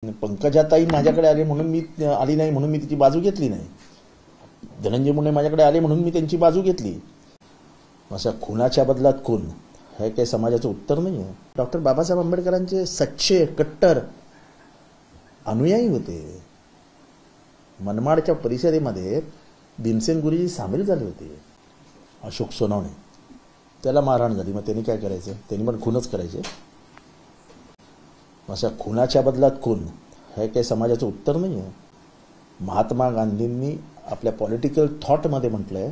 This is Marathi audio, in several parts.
पंकजाताई माझ्याकडे आले म्हणून मी आली नाही म्हणून मी तिची बाजू घेतली नाही. धनंजय मुंडे माझ्याकडे आले म्हणून मी त्यांची बाजू घेतली. अशा खुनाच्या बदलात खून हे काही समाजाचं उत्तर नाही आहे. डॉक्टर बाबासाहेब आंबेडकरांचे सच्चे कट्टर अनुयायी होते. मनमाडच्या परिषदेमध्ये भीमसेन गुरुजी सामील झाले होते. अशोक सोनवणे त्याला मारहाण झाली, मग त्यांनी काय करायचं? त्यांनी पण खूनच करायचे. अशा खुनाच्या बदलात खून हे काही समाजाचं उत्तर नाही आहे. महात्मा गांधींनी आपल्या पॉलिटिकल थॉटमध्ये म्हटलं आहे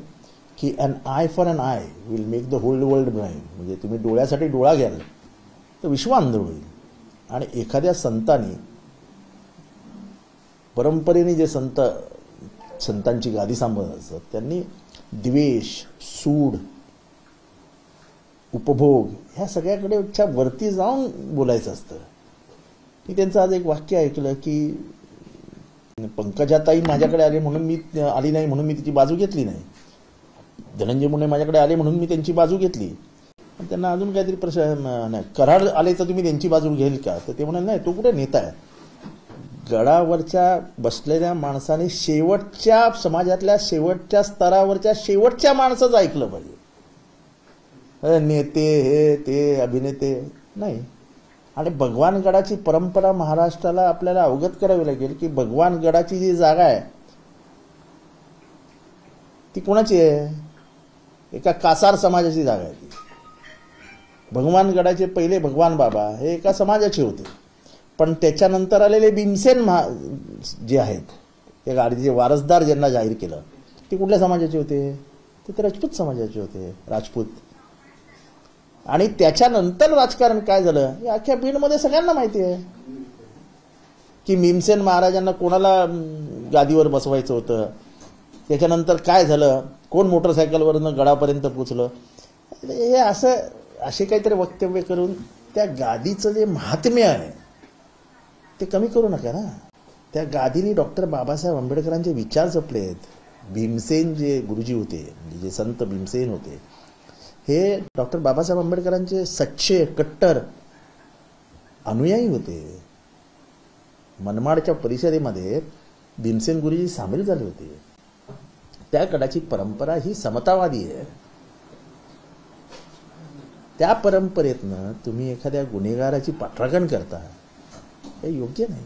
की an eye for an eye will make the whole world blind. म्हणजे तुम्ही डोळ्यासाठी डोळा घ्याल तर विश्व अंध होईल. आणि एखाद्या संतांनी परंपरेने जे संतांची गादी सांभाळत असतात त्यांनी द्वेष, सूड, उपभोग ह्या सगळ्याकडे वरती जाऊन बोलायचं असतं. मी त्यांचं आज एक वाक्य ऐकलं की पंकजाताई माझ्याकडे आले म्हणून मी आली नाही म्हणून मी तिची बाजू घेतली नाही. धनंजय मुंडे माझ्याकडे आले म्हणून मी त्यांची बाजू घेतली. त्यांना अजून काहीतरी प्रश्न नाही, कराड आले तर तुम्ही त्यांची बाजू घेईल का? तर ते म्हणाले नाही, तो कुठे नेता आहे? गडावरच्या बसलेल्या माणसाने शेवटच्या समाजातल्या शेवटच्या स्तरावरच्या शेवटच्या माणसाचं ऐकलं पाहिजे. नेते हे ते अभिनेते नाही. आणि भगवानगडाची परंपरा महाराष्ट्राला आपल्याला अवगत करावी लागेल की भगवानगडाची जी जागा आहे ती कोणाची आहे? एका कासार समाजाची जागा आहे ती. भगवानगडाचे पहिले भगवान बाबा हे एका समाजाचे होते, पण त्याच्यानंतर आलेले भीमसेन जे आहेत त्या गाडीचे वारसदार ज्यांना जाहीर केलं ते कुठल्या समाजाचे होते? ते तर राजपूत समाजाचे होते. राजपूत. आणि त्याच्यानंतर राजकारण काय झालं हे अख्ख्या बीडमध्ये सगळ्यांना माहिती आहे की भीमसेन महाराजांना कोणाला गादीवर बसवायचं होतं. त्याच्यानंतर काय झालं, कोण मोटरसायकलवरनं गडापर्यंत पोचलं. हे असे काहीतरी वक्तव्य करून त्या गादीचं जे महात्म्य आहे ते कमी करू नका ना. त्या गादीने डॉक्टर बाबासाहेब आंबेडकरांचे विचार जपले आहेत. भीमसेन जे गुरुजी होते, म्हणजे जे संत भीमसेन होते, हे डॉक्टर बाबासाहेब आंबेडकरांचे सच्चे कट्टर अनुयायी होते. मनमाडच्या परिषदेमध्ये भीमसेन गुरुजी सामील झाले होते. त्या गडाची परंपरा ही समतावादी आहे. त्या परंपरेतनं तुम्ही एखाद्या गुन्हेगाराची पाठराखण करता हे योग्य नाही.